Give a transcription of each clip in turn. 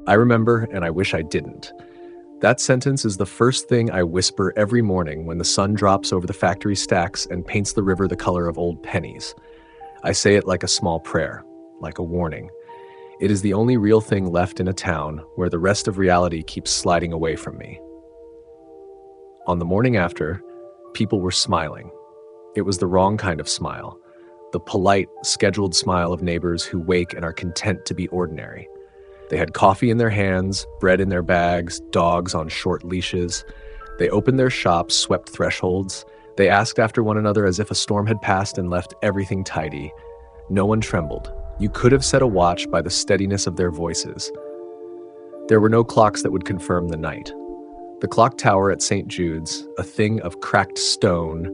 I remember, and I wish I didn't. That sentence is the first thing I whisper every morning when the sun drops over the factory stacks and paints the river the color of old pennies. I say it like a small prayer, like a warning. It is the only real thing left in a town where the rest of reality keeps sliding away from me. On the morning after, people were smiling. It was the wrong kind of smile. The polite, scheduled smile of neighbors who wake and are content to be ordinary. They had coffee in their hands, bread in their bags, dogs on short leashes. They opened their shops, swept thresholds. They asked after one another as if a storm had passed and left everything tidy. No one trembled. You could have set a watch by the steadiness of their voices. There were no clocks that would confirm the night. The clock tower at St. Jude's, a thing of cracked stone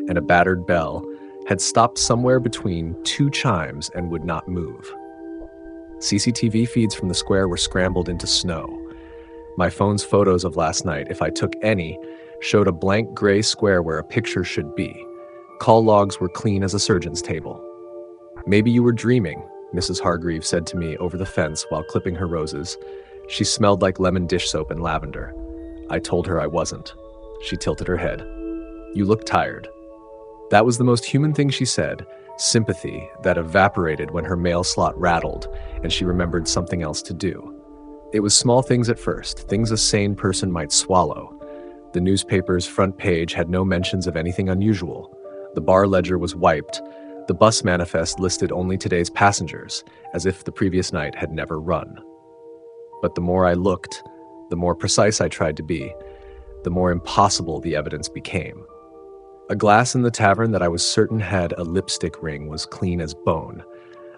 and a battered bell, had stopped somewhere between two chimes and would not move. CCTV feeds from the square were scrambled into snow. My phone's photos of last night, if I took any, showed a blank gray square where a picture should be. Call logs were clean as a surgeon's table. "Maybe you were dreaming," Mrs. Hargreaves said to me over the fence while clipping her roses. She smelled like lemon dish soap and lavender. I told her I wasn't. She tilted her head. "You look tired." That was the most human thing she said, sympathy that evaporated when her mail slot rattled and she remembered something else to do. It was small things at first, things a sane person might swallow. The newspaper's front page had no mentions of anything unusual. The bar ledger was wiped. The bus manifest listed only today's passengers, as if the previous night had never run. But the more I looked, the more precise I tried to be, the more impossible the evidence became. A glass in the tavern that I was certain had a lipstick ring was clean as bone.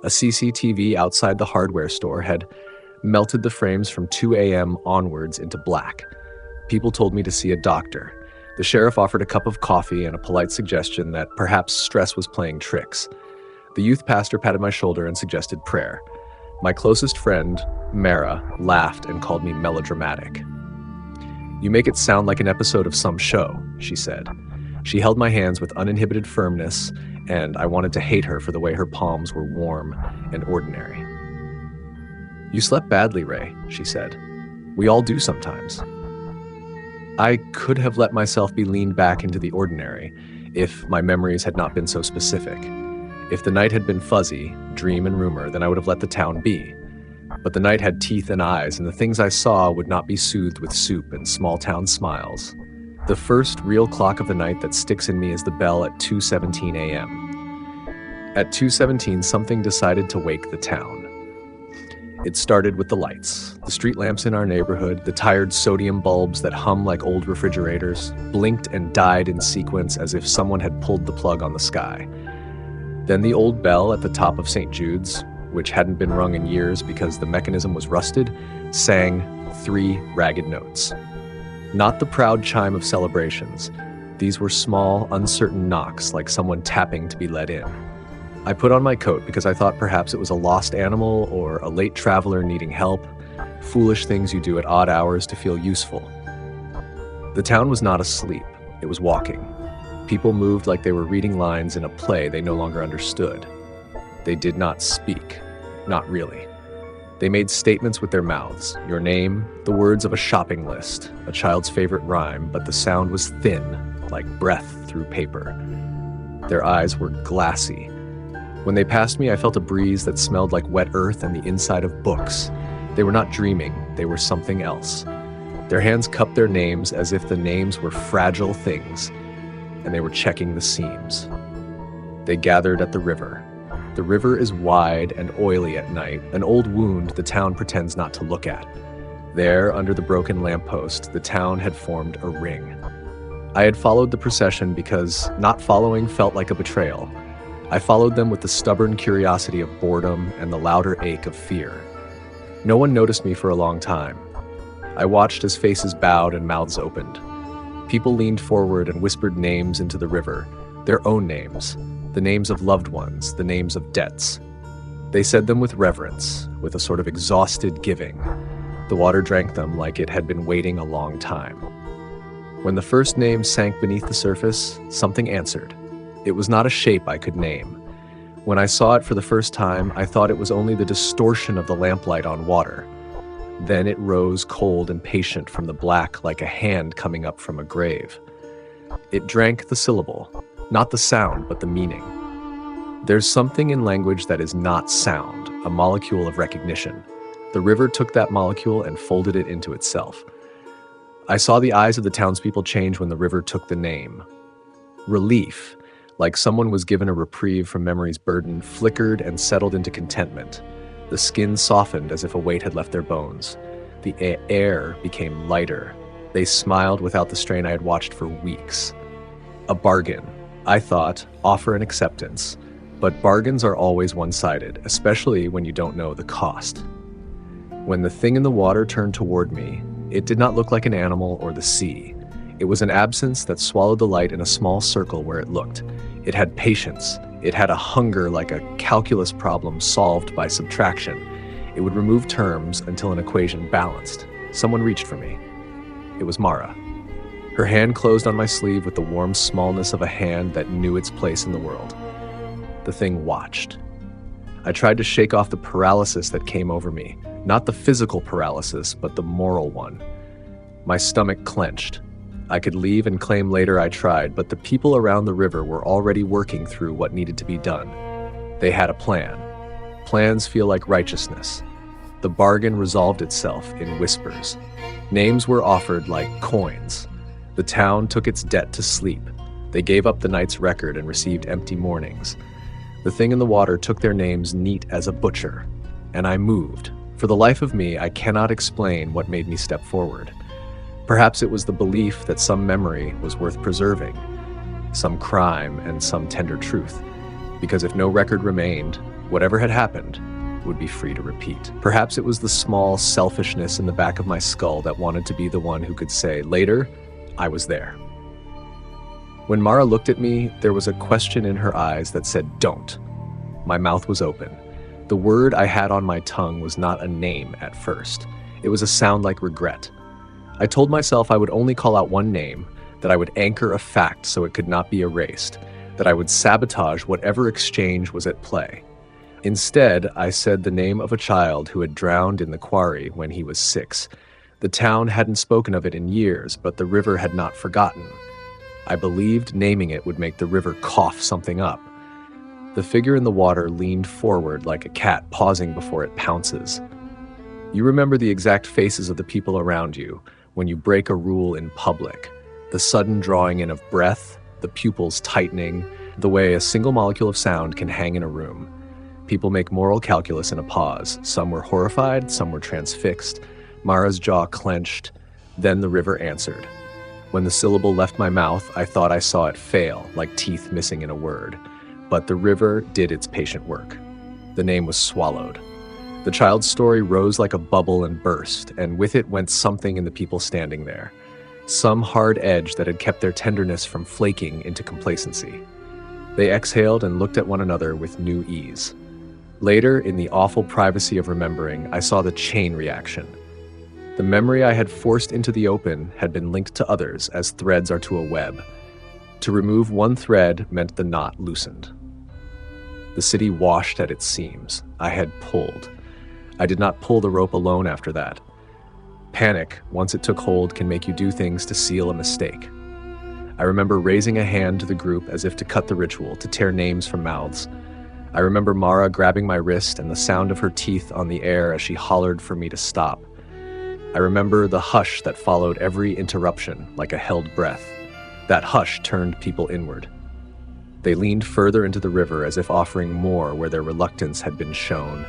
A CCTV outside the hardware store had melted the frames from 2 a.m. onwards into black. People told me to see a doctor. The sheriff offered a cup of coffee and a polite suggestion that perhaps stress was playing tricks. The youth pastor patted my shoulder and suggested prayer. My closest friend, Mara, laughed and called me melodramatic. "You make it sound like an episode of some show," she said. She held my hands with uninhibited firmness, and I wanted to hate her for the way her palms were warm and ordinary. "You slept badly, Ray," she said. "We all do sometimes." I could have let myself be leaned back into the ordinary if my memories had not been so specific. If the night had been fuzzy, dream and rumor, then I would have let the town be. But the night had teeth and eyes, and the things I saw would not be soothed with soup and small-town smiles. The first real clock of the night that sticks in me is the bell at 2:17 a.m. At 2:17, something decided to wake the town. It started with the lights. The street lamps in our neighborhood, the tired sodium bulbs that hum like old refrigerators, blinked and died in sequence as if someone had pulled the plug on the sky. Then the old bell at the top of St. Jude's, which hadn't been rung in years because the mechanism was rusted, sang 3 ragged notes. Not the proud chime of celebrations. These were small, uncertain knocks like someone tapping to be let in. I put on my coat because I thought perhaps it was a lost animal or a late traveler needing help, foolish things you do at odd hours to feel useful. The town was not asleep. It was walking. People moved like they were reading lines in a play they no longer understood. They did not speak. Not really. They made statements with their mouths. Your name, the words of a shopping list, a child's favorite rhyme, but the sound was thin, like breath through paper. Their eyes were glassy. When they passed me, I felt a breeze that smelled like wet earth and the inside of books. They were not dreaming. They were something else. Their hands cupped their names as if the names were fragile things, and they were checking the seams. They gathered at the river. The river is wide and oily at night, an old wound the town pretends not to look at. There, under the broken lamppost, the town had formed a ring. I had followed the procession because not following felt like a betrayal. I followed them with the stubborn curiosity of boredom and the louder ache of fear. No one noticed me for a long time. I watched as faces bowed and mouths opened. People leaned forward and whispered names into the river, their own names. The names of loved ones, the names of debts. They said them with reverence, with a sort of exhausted giving. The water drank them like it had been waiting a long time. When the first name sank beneath the surface, something answered. It was not a shape I could name. When I saw it for the first time, I thought it was only the distortion of the lamplight on water. Then it rose cold and patient from the black like a hand coming up from a grave. It drank the syllable, not the sound, but the meaning. There's something in language that is not sound, a molecule of recognition. The river took that molecule and folded it into itself. I saw the eyes of the townspeople change when the river took the name. Relief, like someone was given a reprieve from memory's burden, flickered and settled into contentment. The skin softened as if a weight had left their bones. The air became lighter. They smiled without the strain I had watched for weeks. A bargain, I thought, offer an acceptance. But bargains are always one-sided, especially when you don't know the cost. When the thing in the water turned toward me, it did not look like an animal or the sea. It was an absence that swallowed the light in a small circle where it looked. It had patience. It had a hunger like a calculus problem solved by subtraction. It would remove terms until an equation balanced. Someone reached for me. It was Mara. Her hand closed on my sleeve with the warm smallness of a hand that knew its place in the world. The thing watched. I tried to shake off the paralysis that came over me. Not the physical paralysis, but the moral one. My stomach clenched. I could leave and claim later I tried, but the people around the river were already working through what needed to be done. They had a plan. Plans feel like righteousness. The bargain resolved itself in whispers. Names were offered like coins. The town took its debt to sleep. They gave up the night's record and received empty mornings. The thing in the water took their names neat as a butcher, and I moved. For the life of me, I cannot explain what made me step forward. Perhaps it was the belief that some memory was worth preserving, some crime and some tender truth, because if no record remained, whatever had happened would be free to repeat. Perhaps it was the small selfishness in the back of my skull that wanted to be the one who could say, later, I was there. When Mara looked at me, there was a question in her eyes that said, don't. My mouth was open. The word I had on my tongue was not a name at first. It was a sound like regret. I told myself I would only call out one name, that I would anchor a fact so it could not be erased, that I would sabotage whatever exchange was at play. Instead, I said the name of a child who had drowned in the quarry when he was 6. The town hadn't spoken of it in years, but the river had not forgotten. I believed naming it would make the river cough something up. The figure in the water leaned forward like a cat pausing before it pounces. You remember the exact faces of the people around you when you break a rule in public. The sudden drawing in of breath, the pupils tightening, the way a single molecule of sound can hang in a room. People make moral calculus in a pause. Some were horrified, some were transfixed. Mara's jaw clenched. Then the river answered. When the syllable left my mouth, I thought I saw it fail, like teeth missing in a word. But the river did its patient work. The name was swallowed. The child's story rose like a bubble and burst, and with it went something in the people standing there. Some hard edge that had kept their tenderness from flaking into complacency. They exhaled and looked at one another with new ease. Later, in the awful privacy of remembering, I saw the chain reaction. The memory I had forced into the open had been linked to others as threads are to a web. To remove one thread meant the knot loosened. The city washed at its seams. I had pulled. I did not pull the rope alone after that. Panic, once it took hold, can make you do things to seal a mistake. I remember raising a hand to the group as if to cut the ritual, to tear names from mouths. I remember Mara grabbing my wrist and the sound of her teeth on the air as she hollered for me to stop. I remember the hush that followed every interruption, like a held breath. That hush turned people inward. They leaned further into the river as if offering more where their reluctance had been shown.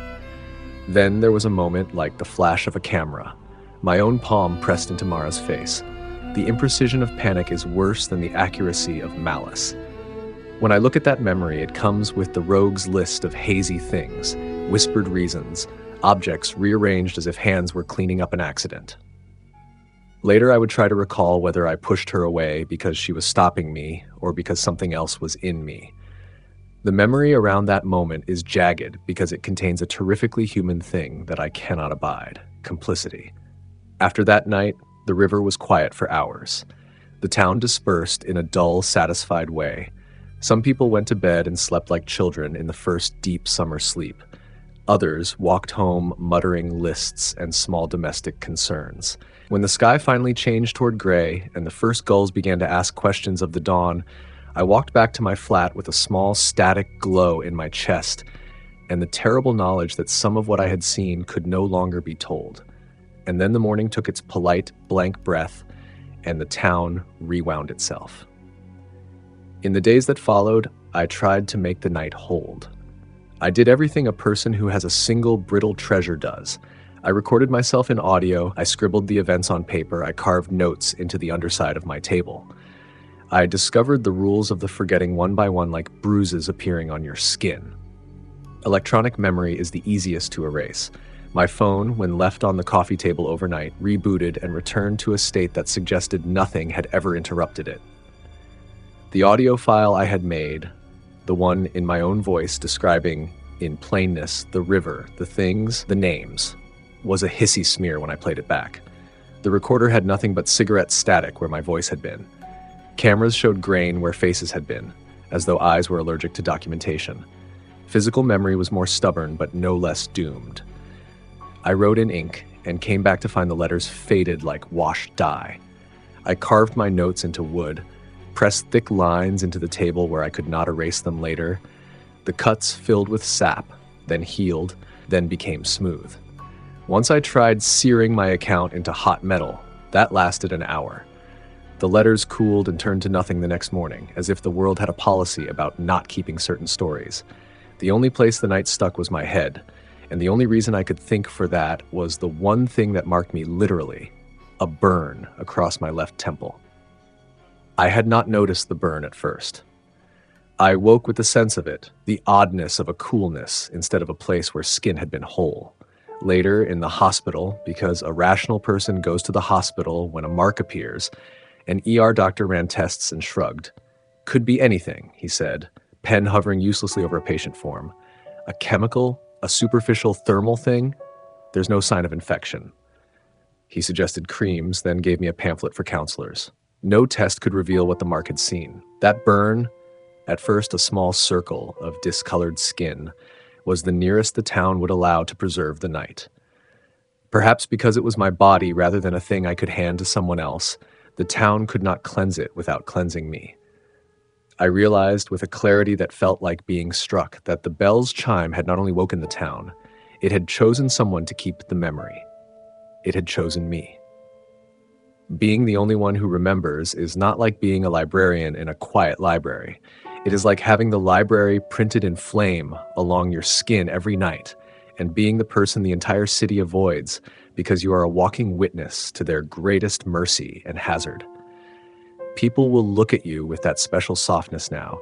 Then there was a moment like the flash of a camera. My own palm pressed into Mara's face. The imprecision of panic is worse than the accuracy of malice. When I look at that memory, it comes with the rogue's list of hazy things, whispered reasons, objects rearranged as if hands were cleaning up an accident. Later, I would try to recall whether I pushed her away because she was stopping me or because something else was in me. The memory around that moment is jagged because it contains a terrifically human thing that I cannot abide: complicity. After that night, the river was quiet for hours. The town dispersed in a dull, satisfied way. Some people went to bed and slept like children in the first deep summer sleep. Others walked home muttering lists and small domestic concerns. When the sky finally changed toward gray and the first gulls began to ask questions of the dawn, I walked back to my flat with a small static glow in my chest and the terrible knowledge that some of what I had seen could no longer be told. And then the morning took its polite, blank breath, and the town rewound itself. In the days that followed, I tried to make the night hold. I did everything a person who has a single brittle treasure does. I recorded myself in audio, I scribbled the events on paper, I carved notes into the underside of my table. I discovered the rules of the forgetting one by one like bruises appearing on your skin. Electronic memory is the easiest to erase. My phone, when left on the coffee table overnight, rebooted and returned to a state that suggested nothing had ever interrupted it. The audio file I had made, the one in my own voice describing, in plainness, the river, the things, the names, was a hissy smear when I played it back. The recorder had nothing but cigarette static where my voice had been. Cameras showed grain where faces had been, as though eyes were allergic to documentation. Physical memory was more stubborn, but no less doomed. I wrote in ink and came back to find the letters faded like washed dye. I carved my notes into wood, pressed thick lines into the table where I could not erase them later. The cuts filled with sap, then healed, then became smooth. Once I tried searing my account into hot metal. That lasted an hour. The letters cooled and turned to nothing the next morning, as if the world had a policy about not keeping certain stories. The only place the night stuck was my head, and the only reason I could think for that was the one thing that marked me literally, a burn across my left temple. I had not noticed the burn at first. I woke with the sense of it, the oddness of a coolness instead of a place where skin had been whole. Later, in the hospital, because a rational person goes to the hospital when a mark appears, an ER doctor ran tests and shrugged. Could be anything, he said, pen hovering uselessly over a patient form. A chemical, a superficial thermal thing? There's no sign of infection. He suggested creams, then gave me a pamphlet for counselors. No test could reveal what the mark had seen. That burn, at first a small circle of discolored skin, was the nearest the town would allow to preserve the night. Perhaps because it was my body rather than a thing I could hand to someone else, the town could not cleanse it without cleansing me. I realized with a clarity that felt like being struck that the bell's chime had not only woken the town, it had chosen someone to keep the memory. It had chosen me. Being the only one who remembers is not like being a librarian in a quiet library. It is like having the library printed in flame along your skin every night and being the person the entire city avoids because you are a walking witness to their greatest mercy and hazard. People will look at you with that special softness now.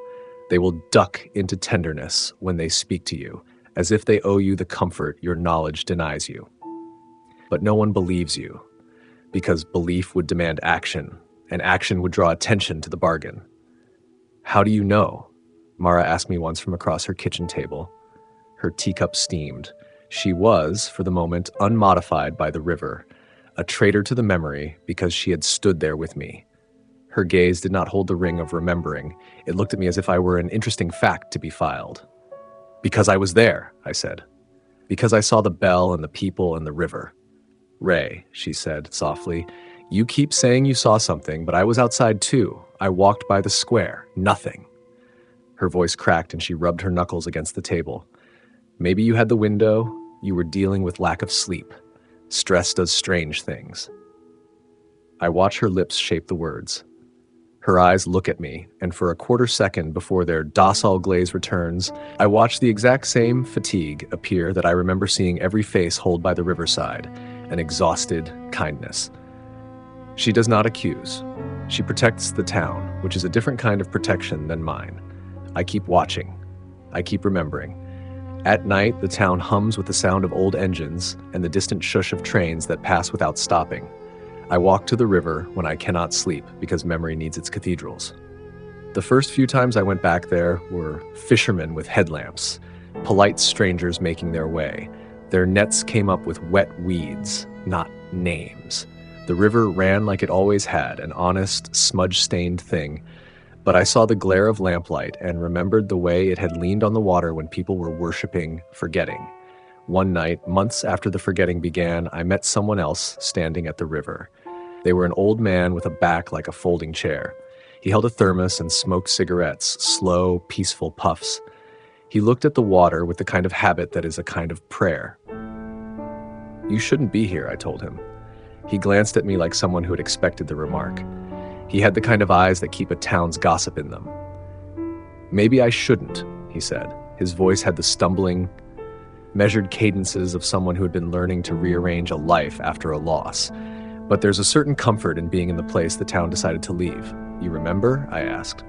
They will duck into tenderness when they speak to you, as if they owe you the comfort your knowledge denies you. But no one believes you, because belief would demand action, and action would draw attention to the bargain. How do you know? Mara asked me once from across her kitchen table. Her teacup steamed. She was, for the moment, unmodified by the river, a traitor to the memory because she had stood there with me. Her gaze did not hold the ring of remembering. It looked at me as if I were an interesting fact to be filed. Because I was there, I said. Because I saw the bell and the people and the river. Ray, she said softly, you keep saying you saw something, but I was outside too. I walked by the square. Nothing. Her voice cracked and she rubbed her knuckles against the table. Maybe you had the window. You were dealing with lack of sleep. Stress does strange things. I watch her lips shape the words. Her eyes look at me, and for a quarter second before their docile glaze returns, I watch the exact same fatigue appear that I remember seeing every face hold by the riverside, an exhausted kindness. She does not accuse. She protects the town, which is a different kind of protection than mine. I keep watching. I keep remembering. At night, the town hums with the sound of old engines and the distant shush of trains that pass without stopping. I walk to the river when I cannot sleep because memory needs its cathedrals. The first few times I went back there were fishermen with headlamps, polite strangers making their way. Their nets came up with wet weeds, not names. The river ran like it always had, an honest, smudge-stained thing, but I saw the glare of lamplight and remembered the way it had leaned on the water when people were worshiping forgetting, One night, months after the forgetting began, I met someone else standing at the river. They were an old man with a back like a folding chair. He held a thermos and smoked cigarettes, slow, peaceful puffs. He looked at the water with the kind of habit that is a kind of prayer. "You shouldn't be here," I told him. He glanced at me like someone who had expected the remark. He had the kind of eyes that keep a town's gossip in them. "Maybe I shouldn't," he said. His voice had the stumbling, measured cadences of someone who had been learning to rearrange a life after a loss. "But there's a certain comfort in being in the place the town decided to leave. You remember?" I asked.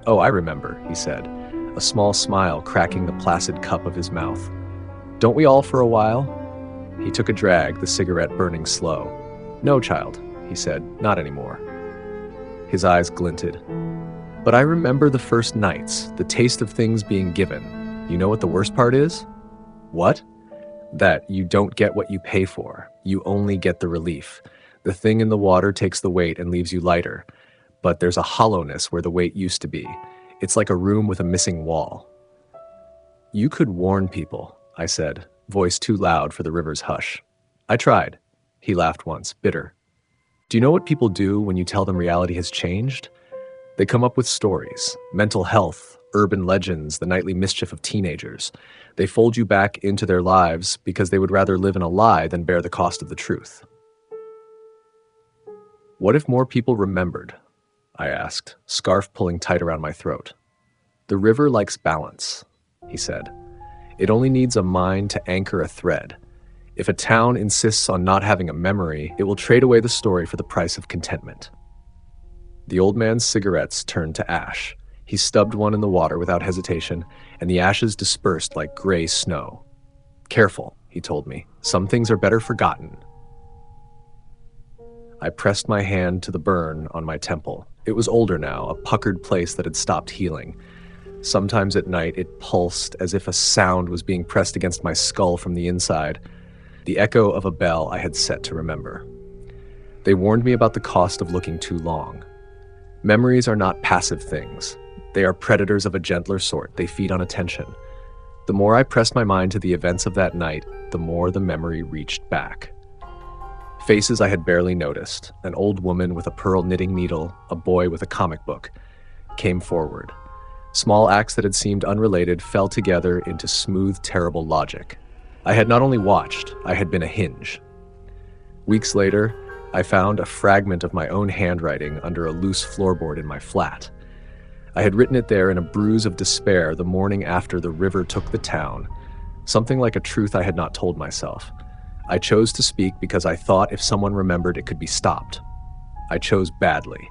"Oh, I remember," he said, a small smile cracking the placid cup of his mouth. "Don't we all for a while?" He took a drag, the cigarette burning slow. "No, child," he said, "not anymore." His eyes glinted. "But I remember the first nights, the taste of things being given. You know what the worst part is?" "What?" "That you don't get what you pay for. You only get the relief. The thing in the water takes the weight and leaves you lighter. But there's a hollowness where the weight used to be. It's like a room with a missing wall." "You could warn people," I said, voice too loud for the river's hush. "I tried." He laughed once, bitter. "Do you know what people do when you tell them reality has changed? They come up with stories, mental health, urban legends, the nightly mischief of teenagers. They fold you back into their lives because they would rather live in a lie than bear the cost of the truth." "What if more people remembered?" I asked, scarf pulling tight around my throat. "The river likes balance," he said. "It only needs a mind to anchor a thread. If a town insists on not having a memory, it will trade away the story for the price of contentment." The old man's cigarettes turned to ash. He stubbed one in the water without hesitation, and the ashes dispersed like gray snow. "Careful," he told me. "Some things are better forgotten." I pressed my hand to the burn on my temple. It was older now, a puckered place that had stopped healing. Sometimes at night it pulsed as if a sound was being pressed against my skull from the inside, the echo of a bell I had set to remember. They warned me about the cost of looking too long. Memories are not passive things. They are predators of a gentler sort. They feed on attention. The more I pressed my mind to the events of that night, the more the memory reached back. Faces I had barely noticed, an old woman with a pearl knitting needle, a boy with a comic book, came forward. Small acts that had seemed unrelated fell together into smooth, terrible logic. I had not only watched, I had been a hinge. Weeks later, I found a fragment of my own handwriting under a loose floorboard in my flat. I had written it there in a bruise of despair the morning after the river took the town, something like a truth I had not told myself. I chose to speak because I thought if someone remembered it could be stopped. I chose badly.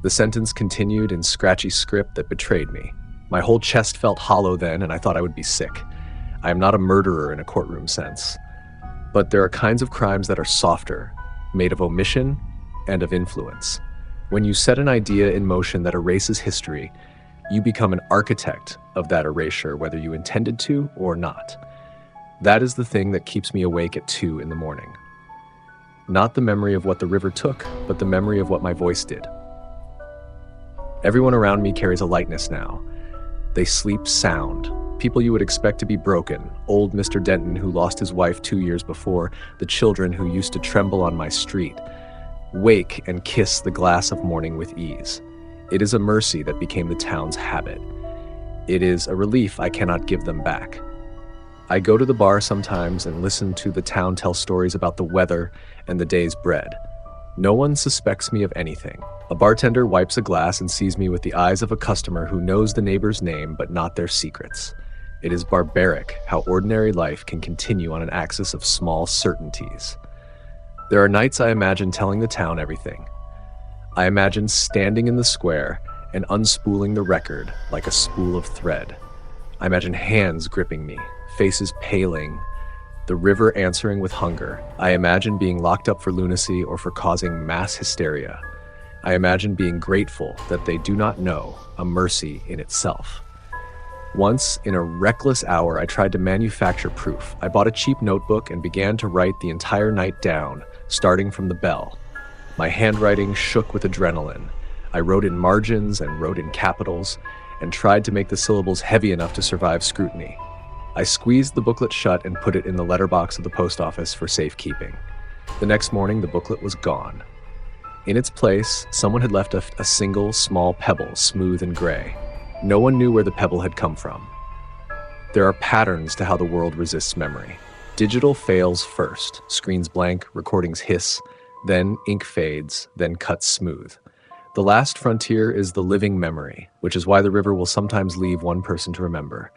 The sentence continued in scratchy script that betrayed me. My whole chest felt hollow then, and I thought I would be sick. I am not a murderer in a courtroom sense. But there are kinds of crimes that are softer, made of omission and of influence. When you set an idea in motion that erases history, you become an architect of that erasure, whether you intended to or not. That is the thing that keeps me awake at 2 in the morning. Not the memory of what the river took, but the memory of what my voice did. Everyone around me carries a lightness now. They sleep sound. People you would expect to be broken. Old Mr. Denton, who lost his wife 2 years before. The children who used to tremble on my street. Wake and kiss the glass of morning with ease. It is a mercy that became the town's habit. It is a relief I cannot give them back. I go to the bar sometimes and listen to the town tell stories about the weather and the day's bread. No one suspects me of anything. A bartender wipes a glass and sees me with the eyes of a customer who knows the neighbor's name but not their secrets. It is barbaric how ordinary life can continue on an axis of small certainties. There are nights I imagine telling the town everything. I imagine standing in the square and unspooling the record like a spool of thread. I imagine hands gripping me, faces paling, the river answering with hunger. I imagine being locked up for lunacy or for causing mass hysteria. I imagine being grateful that they do not know, a mercy in itself. Once, in a reckless hour, I tried to manufacture proof. I bought a cheap notebook and began to write the entire night down, starting from the bell. My handwriting shook with adrenaline. I wrote in margins and wrote in capitals, and tried to make the syllables heavy enough to survive scrutiny. I squeezed the booklet shut and put it in the letterbox of the post office for safekeeping. The next morning, the booklet was gone. In its place, someone had left a single small pebble, smooth and gray. No one knew where the pebble had come from. There are patterns to how the world resists memory. Digital fails first, screens blank, recordings hiss, then ink fades, then cuts smooth. The last frontier is the living memory, which is why the river will sometimes leave one person to remember.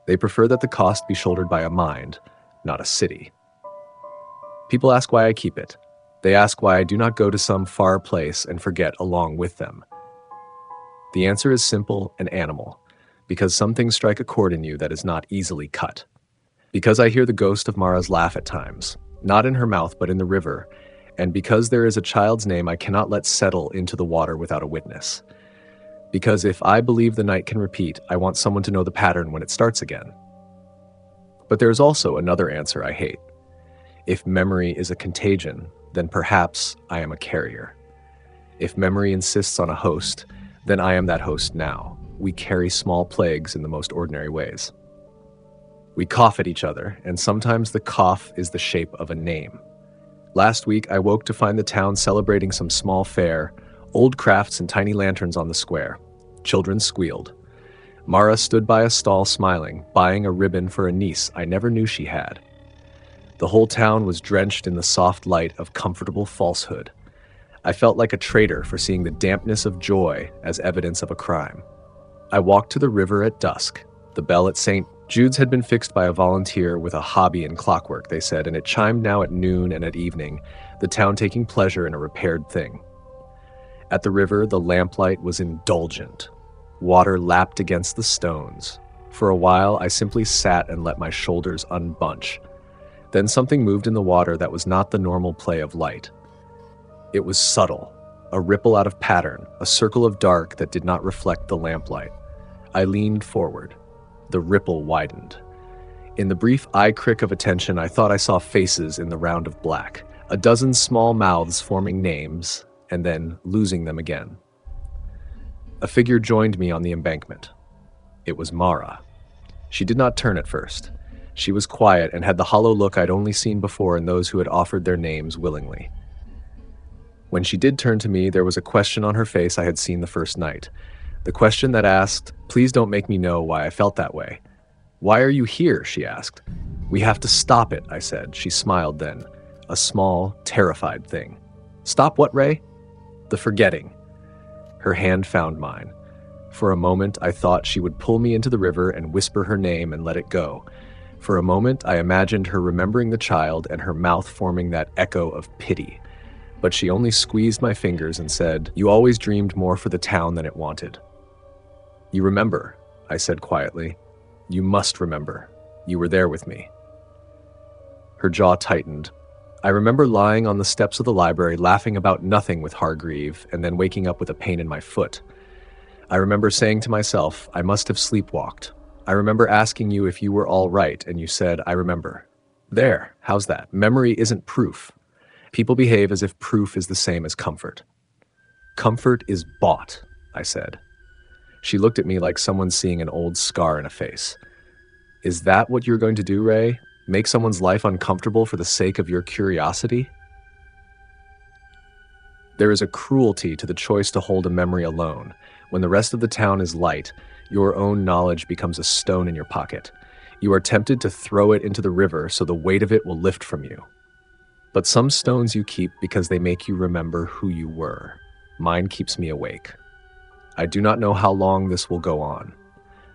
They prefer that the cost be shouldered by a mind, not a city. People ask why I keep it. They ask why I do not go to some far place and forget along with them. The answer is simple and animal, because some things strike a chord in you that is not easily cut. Because I hear the ghost of Mara's laugh at times, not in her mouth but in the river, and because there is a child's name I cannot let settle into the water without a witness. Because if I believe the night can repeat, I want someone to know the pattern when it starts again. But there is also another answer I hate. If memory is a contagion, then perhaps I am a carrier. If memory insists on a host, then I am that host now. We carry small plagues in the most ordinary ways. We cough at each other, and sometimes the cough is the shape of a name. Last week, I woke to find the town celebrating some small fair, old crafts and tiny lanterns on the square. Children squealed. Mara stood by a stall smiling, buying a ribbon for a niece I never knew she had. The whole town was drenched in the soft light of comfortable falsehood. I felt like a traitor for seeing the dampness of joy as evidence of a crime. I walked to the river at dusk. The bell at St. Jude's had been fixed by a volunteer with a hobby in clockwork, they said, and it chimed now at noon and at evening, the town taking pleasure in a repaired thing. At the river, the lamplight was indulgent. Water lapped against the stones. For a while, I simply sat and let my shoulders unbunch. Then something moved in the water that was not the normal play of light. It was subtle, a ripple out of pattern, a circle of dark that did not reflect the lamplight. I leaned forward. The ripple widened. In the brief eye crick of attention, I thought I saw faces in the round of black, a dozen small mouths forming names, and then losing them again. A figure joined me on the embankment. It was Mara. She did not turn at first. She was quiet and had the hollow look I'd only seen before in those who had offered their names willingly. When she did turn to me, there was a question on her face I had seen the first night. The question that asked, "Please don't make me know why I felt that way." "Why are you here?" she asked. "We have to stop it," I said. She smiled then, a small, terrified thing. "Stop what, Ray?" "The forgetting." Her hand found mine. For a moment, I thought she would pull me into the river and whisper her name and let it go. For a moment, I imagined her remembering the child and her mouth forming that echo of pity. But she only squeezed my fingers and said, "You always dreamed more for the town than it wanted." "You remember," I said quietly. "You must remember. You were there with me." Her jaw tightened. I remember lying on the steps of the library laughing about nothing with Hargreave and then waking up with a pain in my foot. I remember saying to myself, I must have sleepwalked. I remember asking you if you were all right, and you said, "I remember." There, how's that? Memory isn't proof. People behave as if proof is the same as comfort. "Comfort is bought," I said. She looked at me like someone seeing an old scar in a face. "Is that what you're going to do, Ray? Make someone's life uncomfortable for the sake of your curiosity?" There is a cruelty to the choice to hold a memory alone. When the rest of the town is light, your own knowledge becomes a stone in your pocket. You are tempted to throw it into the river so the weight of it will lift from you. But some stones you keep because they make you remember who you were. Mine keeps me awake. I do not know how long this will go on.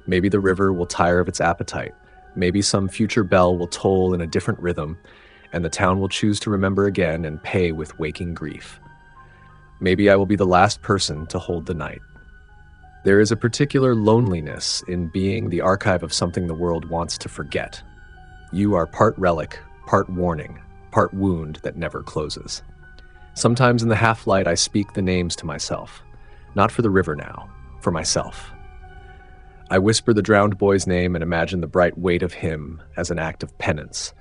Maybe the river will tire of its appetite. Maybe some future bell will toll in a different rhythm, and the town will choose to remember again and pay with waking grief. Maybe I will be the last person to hold the night. There is a particular loneliness in being the archive of something the world wants to forget. You are part relic, part warning, part wound that never closes. Sometimes in the half-light I speak the names to myself. Not for the river now, for myself. I whisper the drowned boy's name and imagine the bright weight of him as an act of penance.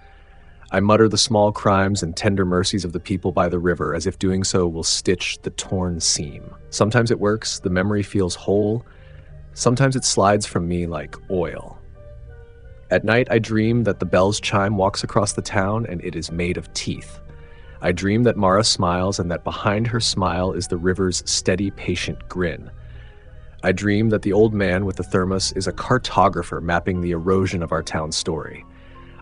I mutter the small crimes and tender mercies of the people by the river as if doing so will stitch the torn seam. Sometimes it works, the memory feels whole. Sometimes it slides from me like oil. At night, I dream that the bell's chime walks across the town and it is made of teeth. I dream that Mara smiles and that behind her smile is the river's steady, patient grin. I dream that the old man with the thermos is a cartographer mapping the erosion of our town's story.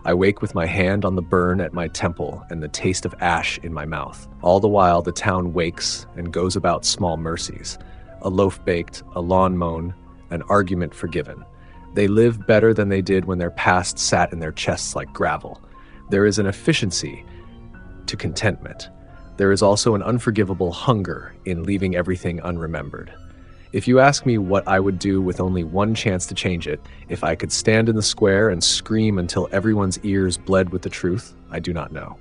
I wake with my hand on the burn at my temple and the taste of ash in my mouth. All the while, the town wakes and goes about small mercies. A loaf baked, a lawn mown, an argument forgiven. They live better than they did when their past sat in their chests like gravel. There is an efficiency to contentment. There is also an unforgivable hunger in leaving everything unremembered. If you ask me what I would do with only one chance to change it, if I could stand in the square and scream until everyone's ears bled with the truth, I do not know.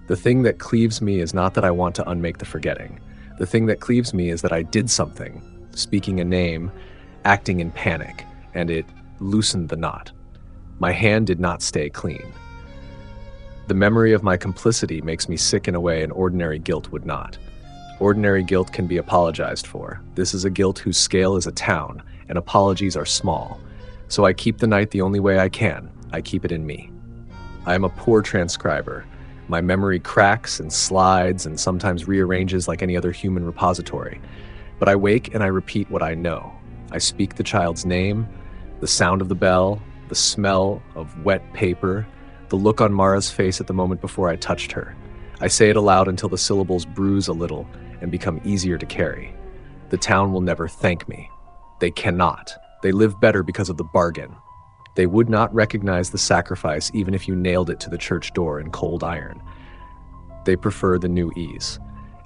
The thing that cleaves me is not that I want to unmake the forgetting. The thing that cleaves me is that I did something, speaking a name, acting in panic, and it loosened the knot. My hand did not stay clean. The memory of my complicity makes me sick in a way an ordinary guilt would not. Ordinary guilt can be apologized for. This is a guilt whose scale is a town, and apologies are small. So I keep the night the only way I can. I keep it in me. I am a poor transcriber. My memory cracks and slides and sometimes rearranges like any other human repository. But I wake and I repeat what I know. I speak the child's name, the sound of the bell, the smell of wet paper, the look on Mara's face at the moment before I touched her. I say it aloud until the syllables bruise a little and become easier to carry. The town will never thank me. They cannot. They live better because of the bargain. They would not recognize the sacrifice even if you nailed it to the church door in cold iron. They prefer the new ease.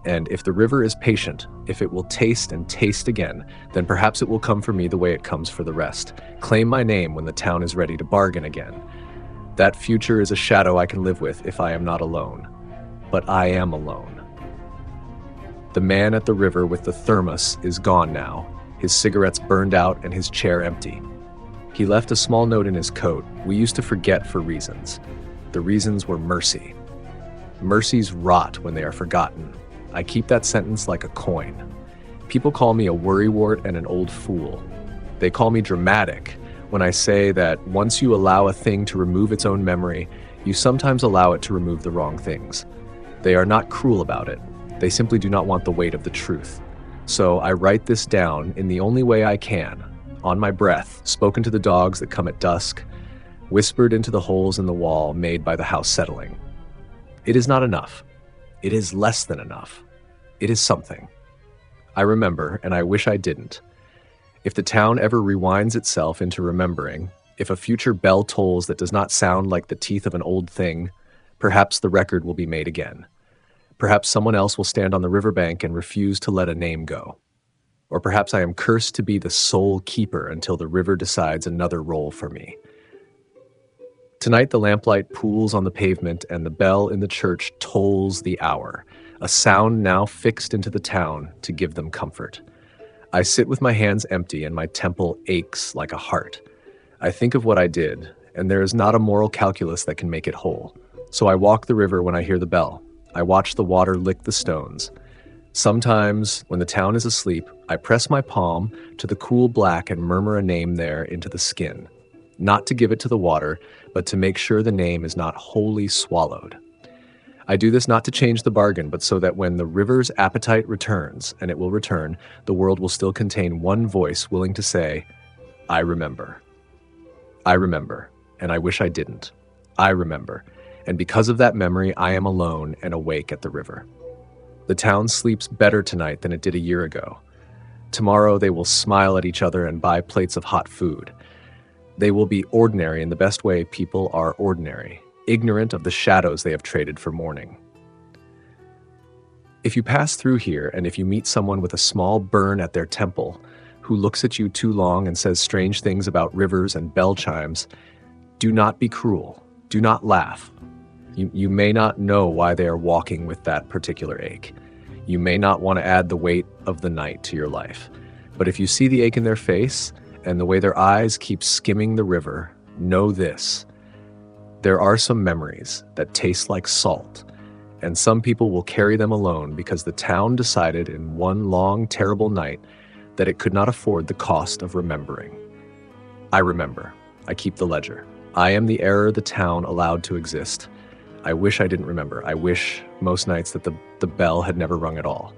And if the river is patient, if it will taste and taste again, then perhaps it will come for me the way it comes for the rest. Claim my name when the town is ready to bargain again. That future is a shadow I can live with if I am not alone. But I am alone. The man at the river with the thermos is gone now, his cigarettes burned out and his chair empty. He left a small note in his coat. We used to forget for reasons. The reasons were mercy. Mercies rot when they are forgotten. I keep that sentence like a coin. People call me a worrywart and an old fool. They call me dramatic when I say that once you allow a thing to remove its own memory, you sometimes allow it to remove the wrong things. They are not cruel about it. They simply do not want the weight of the truth. So I write this down in the only way I can, on my breath, spoken to the dogs that come at dusk, whispered into the holes in the wall made by the house settling. It is not enough. It is less than enough. It is something. I remember, and I wish I didn't. If the town ever rewinds itself into remembering, if a future bell tolls that does not sound like the teeth of an old thing, perhaps the record will be made again. Perhaps someone else will stand on the riverbank and refuse to let a name go. Or perhaps I am cursed to be the sole keeper until the river decides another role for me. Tonight the lamplight pools on the pavement and the bell in the church tolls the hour, a sound now fixed into the town to give them comfort. I sit with my hands empty and my temple aches like a heart. I think of what I did, and there is not a moral calculus that can make it whole. So I walk the river when I hear the bell. I watch the water lick the stones. Sometimes, when the town is asleep, I press my palm to the cool black and murmur a name there into the skin. Not to give it to the water, but to make sure the name is not wholly swallowed. I do this not to change the bargain, but so that when the river's appetite returns, and it will return, the world will still contain one voice willing to say, I remember. I remember, and I wish I didn't. I remember. And because of that memory, I am alone and awake at the river. The town sleeps better tonight than it did a year ago. Tomorrow they will smile at each other and buy plates of hot food. They will be ordinary in the best way people are ordinary, ignorant of the shadows they have traded for morning. If you pass through here and if you meet someone with a small burn at their temple who looks at you too long and says strange things about rivers and bell chimes, do not be cruel. Do not laugh. You may not know why they are walking with that particular ache. You may not want to add the weight of the night to your life. But if you see the ache in their face and the way their eyes keep skimming the river, know this. There are some memories that taste like salt, and some people will carry them alone because the town decided in one long, terrible night that it could not afford the cost of remembering. I remember. I keep the ledger. I am the error the town allowed to exist. I wish I didn't remember. I wish most nights that the bell had never rung at all.